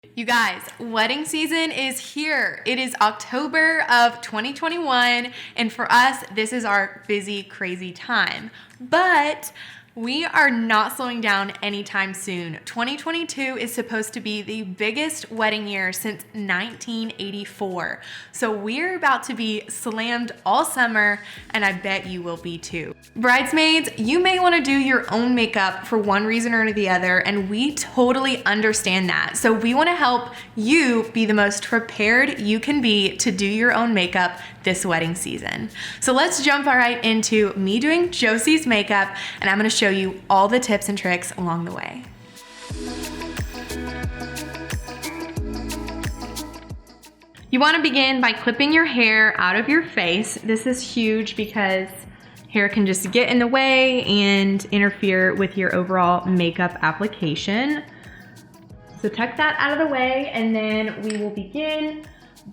You guys, wedding season is here. It is October of 2021, and for us, this is our busy, crazy time. But we are not slowing down anytime soon. 2022 is supposed to be the biggest wedding year since 1984. So we're about to be slammed all summer, and I bet you will be too. Bridesmaids, you may want to do your own makeup for one reason or the other, and we totally understand that. So we want to help you be the most prepared you can be to do your own makeup this wedding season. So let's jump right into me doing Josie's makeup, and I'm going to show you all the tips and tricks along the way. You want to begin by clipping your hair out of your face. This is huge because hair can just get in the way and interfere with your overall makeup application. So tuck that out of the way, and then we will begin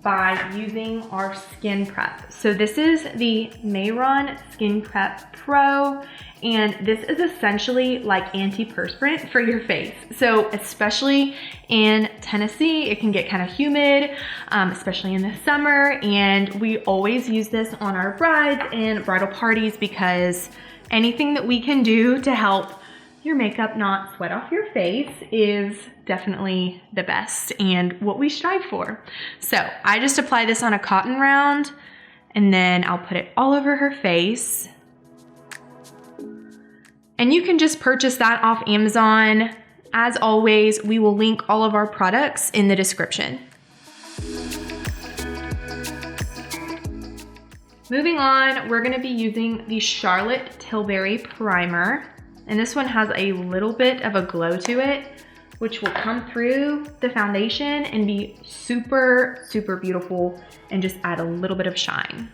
by using our skin prep. So this is the Mayron Skin Prep Pro, and this is essentially like antiperspirant for your face. So especially in Tennessee, it can get kind of humid, especially in the summer, and we always use this on our brides and bridal parties because anything that we can do to help your makeup not sweat off your face is definitely the best and what we strive for. So I just apply this on a cotton round, and then I'll put it all over her face. And you can just purchase that off Amazon. As always, we will link all of our products in the description. Moving on, we're gonna be using the Charlotte Tilbury Primer. And this one has a little bit of a glow to it, which will come through the foundation and be super, super beautiful and just add a little bit of shine.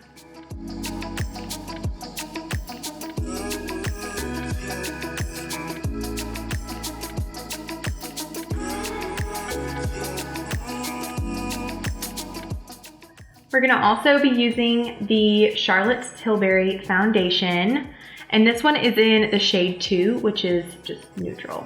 We're gonna also be using the Charlotte Tilbury foundation. And this one is in the shade 2, which is just neutral.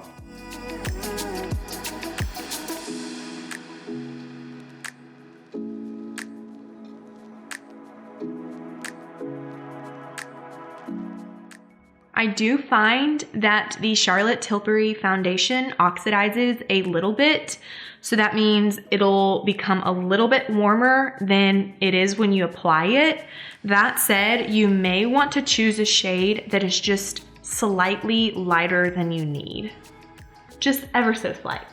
I do find that the Charlotte Tilbury foundation oxidizes a little bit. So that means it'll become a little bit warmer than it is when you apply it. That said, you may want to choose a shade that is just slightly lighter than you need. Just ever so slight.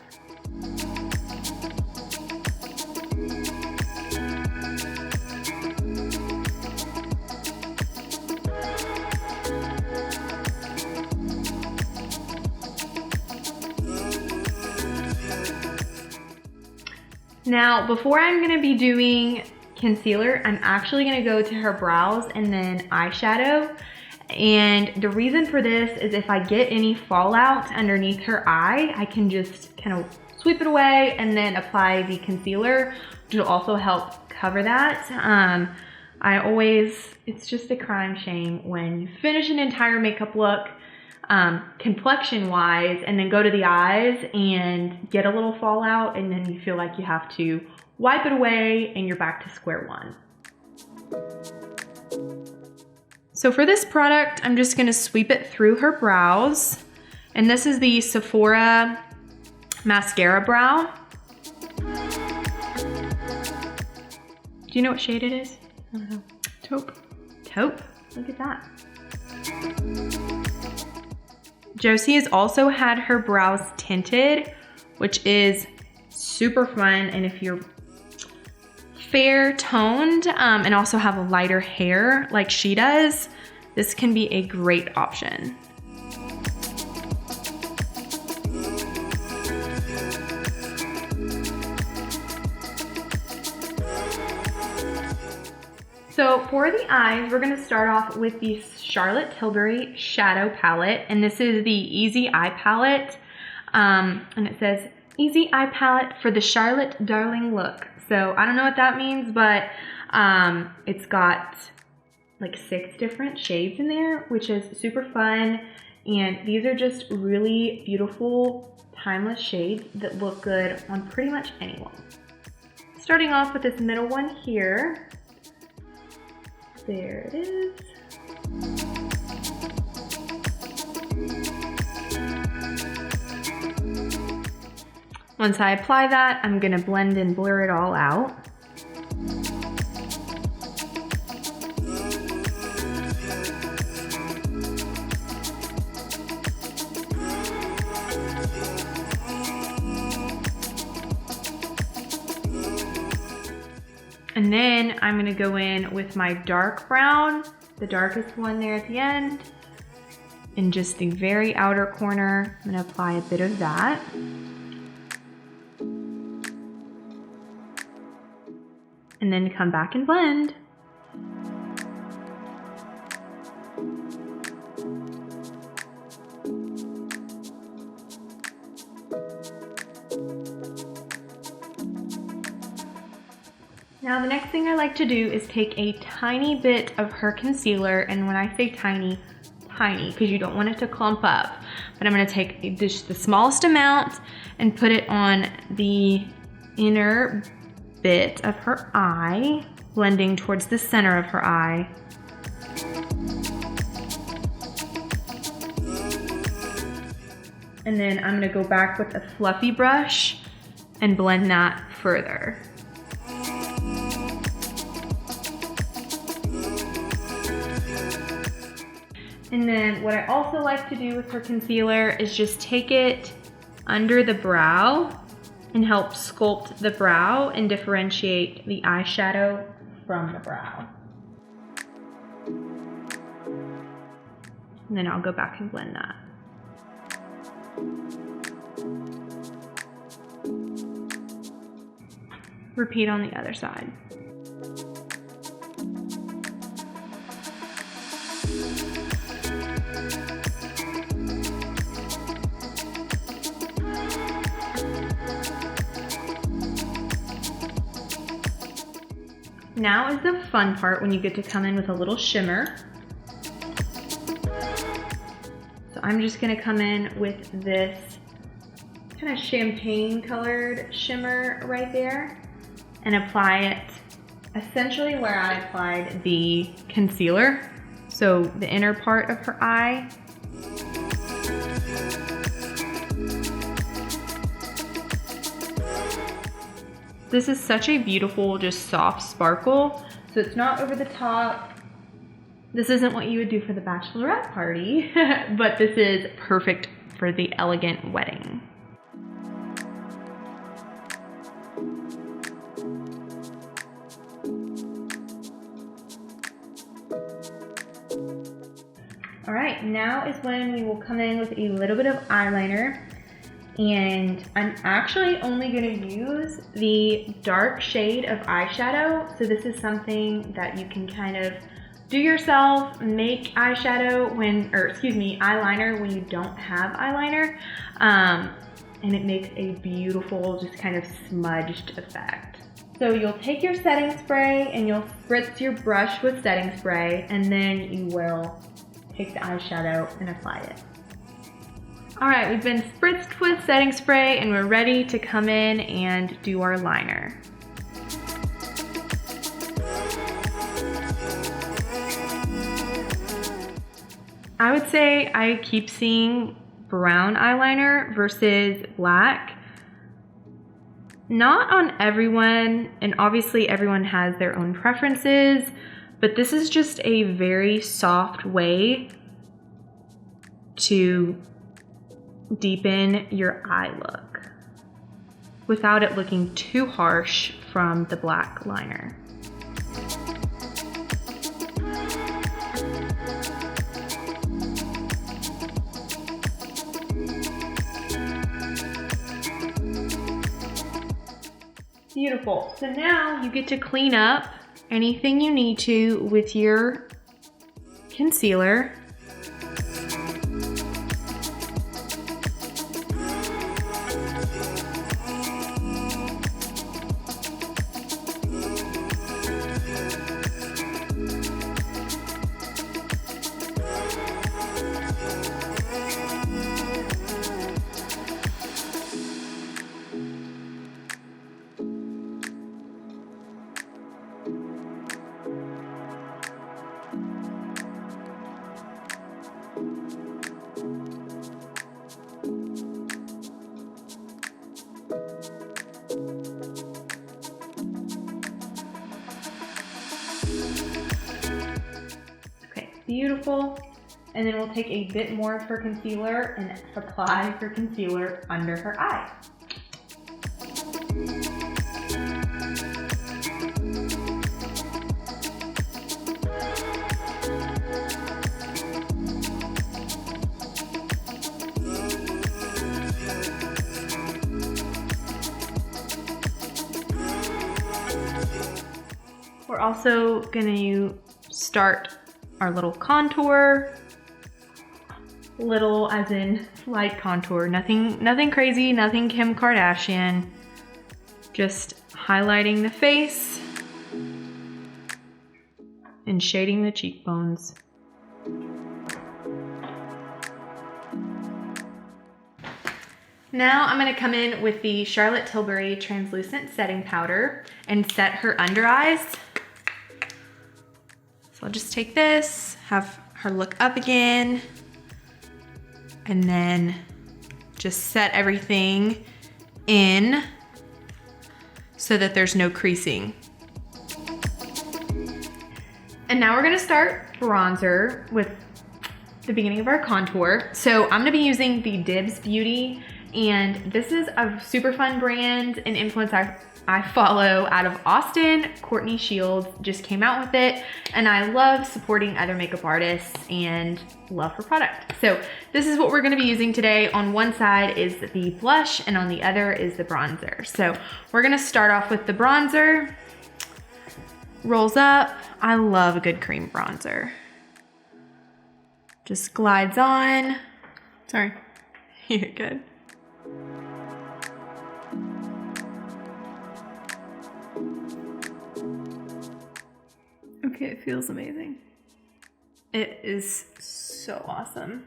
Now, before I'm gonna be doing concealer, I'm actually gonna go to her brows and then eyeshadow. And the reason for this is if I get any fallout underneath her eye, I can just kind of sweep it away and then apply the concealer, which will also help cover that. It's just a crime shame when you finish an entire makeup look, complexion wise, and then go to the eyes and get a little fallout, and then you feel like you have to wipe it away and you're back to square one. So for this product, I'm just gonna sweep it through her brows. And this is the Sephora Mascara Brow. Do you know what shade it is? I don't know. Taupe. Taupe, look at that. Josie has also had her brows tinted, which is super fun. And if you're fair toned and also have a lighter hair like she does, this can be a great option. So for the eyes, we're gonna start off with the Charlotte Tilbury Shadow Palette, and this is the Easy Eye Palette, and it says Easy Eye Palette for the Charlotte Darling look. So I don't know what that means, but it's got like 6 different shades in there, which is super fun. And these are just really beautiful, timeless shades that look good on pretty much anyone. Starting off with this middle one here. There it is. Once I apply that, I'm gonna blend and blur it all out. And then I'm gonna go in with my dark brown, the darkest one there at the end. In just the very outer corner, I'm gonna apply a bit of that. And then come back and blend. Now the next thing I like to do is take a tiny bit of her concealer, and when I say tiny, tiny, because you don't want it to clump up, but I'm gonna take just the smallest amount and put it on the inner bit of her eye, blending towards the center of her eye. And then I'm gonna go back with a fluffy brush and blend that further. And then what I also like to do with her concealer is just take it under the brow and help sculpt the brow and differentiate the eyeshadow from the brow. And then I'll go back and blend that. Repeat on the other side. Now is the fun part when you get to come in with a little shimmer. So I'm just gonna come in with this kind of champagne colored shimmer right there and apply it essentially where I applied the concealer. So the inner part of her eye. This is such a beautiful, just soft sparkle. So it's not over the top. This isn't what you would do for the bachelorette party, but this is perfect for the elegant wedding. All right, now is when we will come in with a little bit of eyeliner. And I'm actually only gonna use the dark shade of eyeshadow. So this is something that you can kind of do yourself, make eyeshadow eyeliner when you don't have eyeliner. And it makes a beautiful, just kind of smudged effect. So you'll take your setting spray and you'll spritz your brush with setting spray, and then you will take the eyeshadow and apply it. All right, we've been spritzed with setting spray and we're ready to come in and do our liner. I would say I keep seeing brown eyeliner versus black. Not on everyone, and obviously everyone has their own preferences, but this is just a very soft way to deepen your eye look without it looking too harsh from the black liner. Beautiful. So now you get to clean up anything you need to with your concealer. beautiful. And then we'll take a bit more of her concealer and apply her concealer under her eye. We're also gonna start our little contour. Little as in light contour, nothing crazy, nothing Kim Kardashian. Just highlighting the face and shading the cheekbones. Now I'm gonna come in with the Charlotte Tilbury Translucent Setting Powder and set her under eyes. So I'll just take this, have her look up again, and then just set everything in so that there's no creasing. And now we're gonna start bronzer with the beginning of our contour. So I'm gonna be using the Dibs Beauty, and this is a super fun brand, an influencer I follow out of Austin. Courtney Shields just came out with it, and I love supporting other makeup artists and love her product. So this is what we're gonna be using today. On one side is the blush and on the other is the bronzer. So we're gonna start off with the bronzer. Rolls up. I love a good cream bronzer. Just glides on. Sorry, you're good. Okay, it feels amazing. It is so awesome.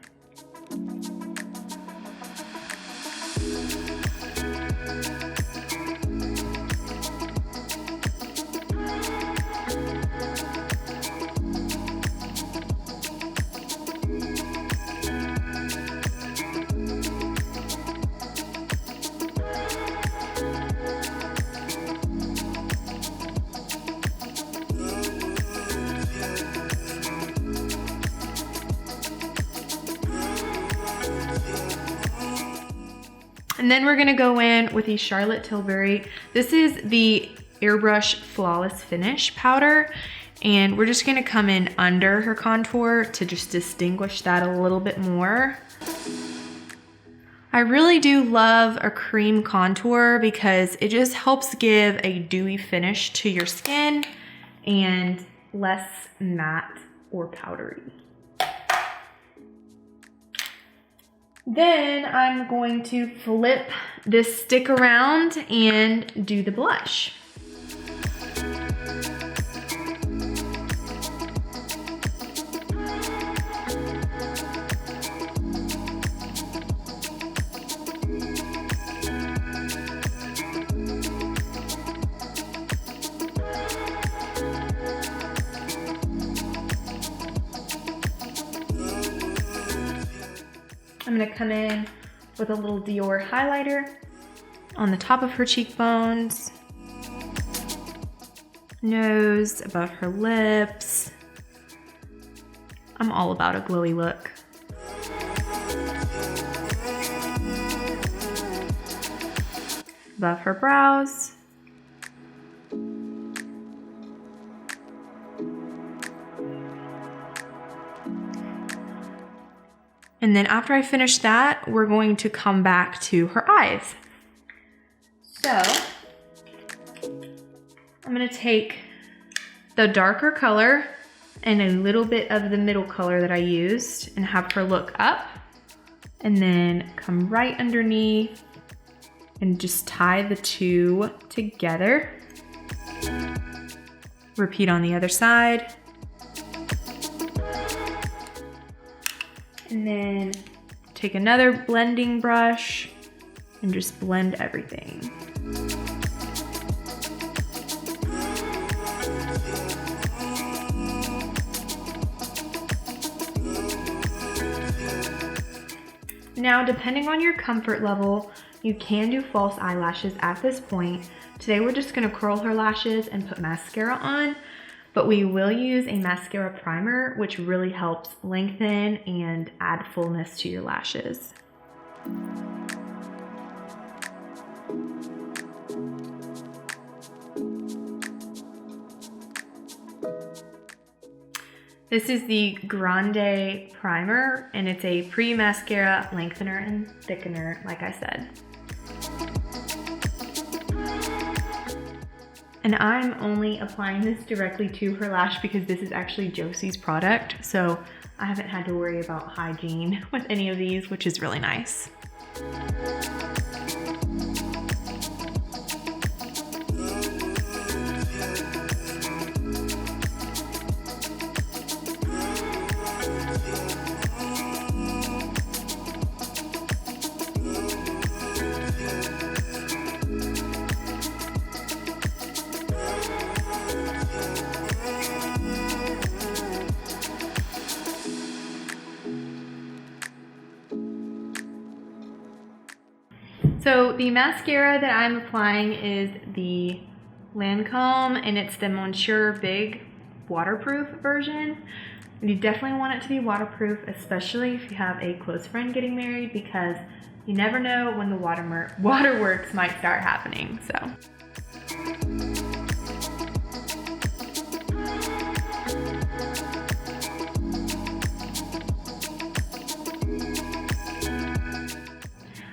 And then we're gonna go in with the Charlotte Tilbury. This is the Airbrush Flawless Finish powder, and we're just gonna come in under her contour to just distinguish that a little bit more. I really do love a cream contour because it just helps give a dewy finish to your skin and less matte or powdery. Then I'm going to flip this stick around and do the blush. I'm gonna come in with a little Dior highlighter on the top of her cheekbones, nose, above her lips. I'm all about a glowy look. Above her brows. And then after I finish that, we're going to come back to her eyes. So I'm gonna take the darker color and a little bit of the middle color that I used and have her look up, and then come right underneath and just tie the two together. Repeat on the other side. And then take another blending brush and just blend everything. Now, depending on your comfort level, you can do false eyelashes at this point. Today we're just gonna curl her lashes and put mascara on. but we will use a mascara primer, which really helps lengthen and add fullness to your lashes. This is the Grande Primer, and it's a pre-mascara lengthener and thickener, like I said. And I'm only applying this directly to her lash because this is actually Josie's product, so I haven't had to worry about hygiene with any of these, which is really nice. So the mascara that I'm applying is the Lancome, and it's the Monsieur Big waterproof version. You definitely want it to be waterproof, especially if you have a close friend getting married, because you never know when the waterworks might start happening. So.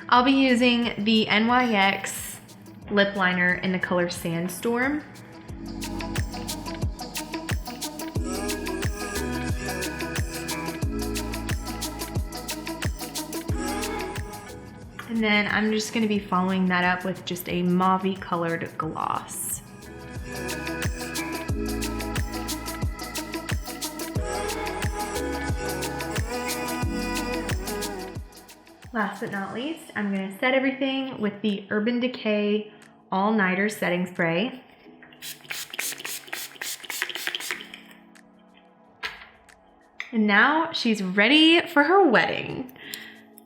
I'll be using the NYX lip liner in the color Sandstorm. And then I'm just going to be following that up with just a mauve-y colored gloss. Last but not least, I'm going to set everything with the Urban Decay All Nighter Setting Spray. And now she's ready for her wedding.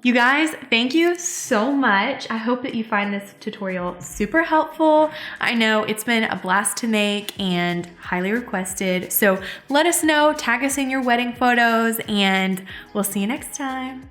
You guys, thank you so much. I hope that you find this tutorial super helpful. I know it's been a blast to make and highly requested. So let us know, tag us in your wedding photos, and we'll see you next time.